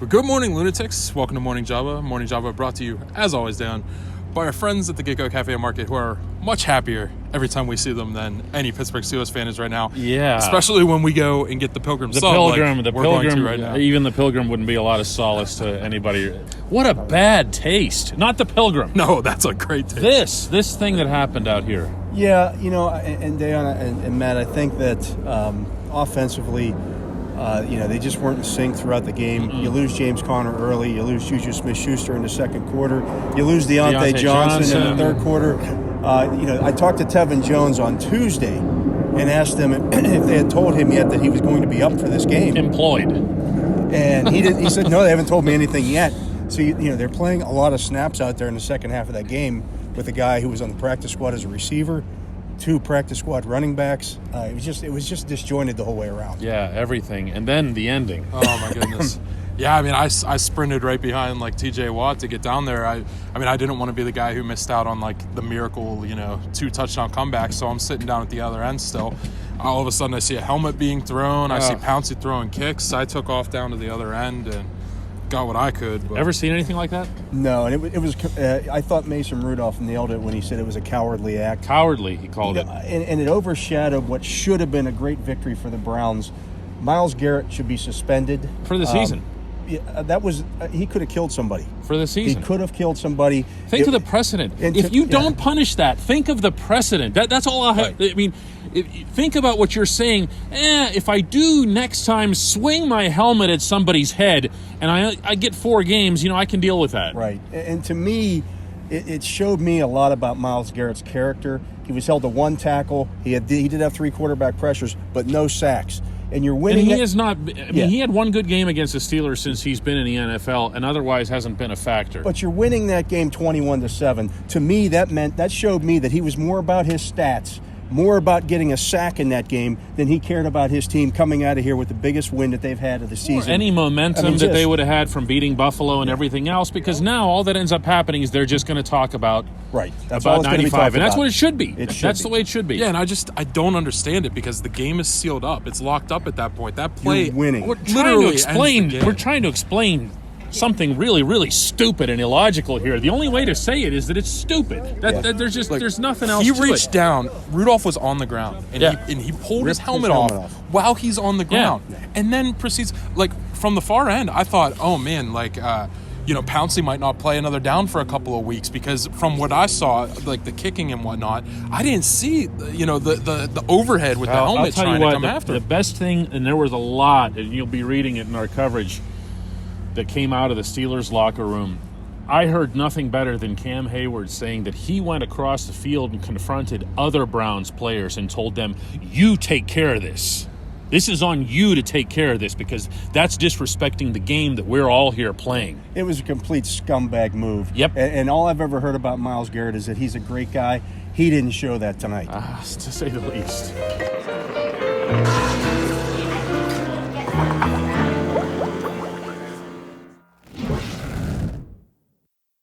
But good morning, lunatics. Welcome to Morning Java. Morning Java brought to you, as always, Dan, by our friends at the Get-Go Cafe and Market, who are much happier every time we see them than any Pittsburgh Steelers fan is right now. Yeah. Especially when we go and get the Pilgrim The sub. Pilgrim, like we're going to right now. Even the Pilgrim wouldn't be a lot of solace to anybody. What a bad taste. Not the Pilgrim. No, that's a great taste. This thing that happened out here. Yeah, and Dayana and Matt, I think that offensively, they just weren't in sync throughout the game. Mm-mm. You lose James Conner early. You lose Juju Smith-Schuster in the second quarter. You lose Deontay Johnson in the third quarter. I talked to Tevin Jones on Tuesday and asked him if they had told him yet that he was going to be up for this game. Employed. And he said, no, they haven't told me anything yet. So, they're playing a lot of snaps out there in the second half of that game with a guy who was on the practice squad as a receiver, 2 practice squad running backs. It was just disjointed the whole way around. Yeah, everything. And then the ending. Oh, my goodness. Yeah, I mean, I sprinted right behind, TJ Watt to get down there. I didn't want to be the guy who missed out on, the miracle, 2 touchdown comebacks, so I'm sitting down at the other end still. All of a sudden, I see a helmet being thrown. I see Pouncey throwing kicks. I took off down to the other end and got what I could. But. Ever seen anything like that? No, and it was. I thought Mason Rudolph nailed it when he said it was a cowardly act. Cowardly, he called it. And it overshadowed what should have been a great victory for the Browns. Myles Garrett should be suspended for the season. He could have killed somebody for the season. He could have killed somebody. Think of the precedent. If you don't punish that, think of the precedent. That's all I have. Right. I mean, think about what you're saying. If I do next time swing my helmet at somebody's head and I get 4 games, I can deal with that. Right. And to me, it showed me a lot about Myles Garrett's character. He was held to 1 tackle. He did have 3 quarterback pressures, but no sacks. And you're winning. And he is not. He had 1 good game against the Steelers since he's been in the NFL, and otherwise hasn't been a factor. But you're winning that game 21-7. To me, that showed me that he was more about his stats, more about getting a sack in that game than he cared about his team coming out of here with the biggest win that they've had of the season. Or any momentum that they would have had from beating Buffalo and everything else, because now all that ends up happening is they're just going to talk about about 95, and that's what it should be. That's the way it should be. Yeah, and I don't understand it because the game is sealed up. It's locked up at that point. That play, you're winning. We're trying to explain something really, really stupid and illogical here. The only way to say it is that it's stupid. There's nothing else. He reached down. Rudolph was on the ground, and he pulled his helmet off while he's on the ground, and then proceeds from the far end. I thought, oh man, Pouncey might not play another down for a couple of weeks because from what I saw, the kicking and whatnot, I didn't see the overhead with the helmet trying to come after. The best thing, and there was a lot, and you'll be reading it in our coverage, that came out of the Steelers locker room. I heard nothing better than Cam Hayward saying that he went across the field and confronted other Browns players and told them, you take care of this. This is on you to take care of this because that's disrespecting the game that we're all here playing. It was a complete scumbag move. Yep. And all I've ever heard about Myles Garrett is that he's a great guy. He didn't show that tonight. To say the least.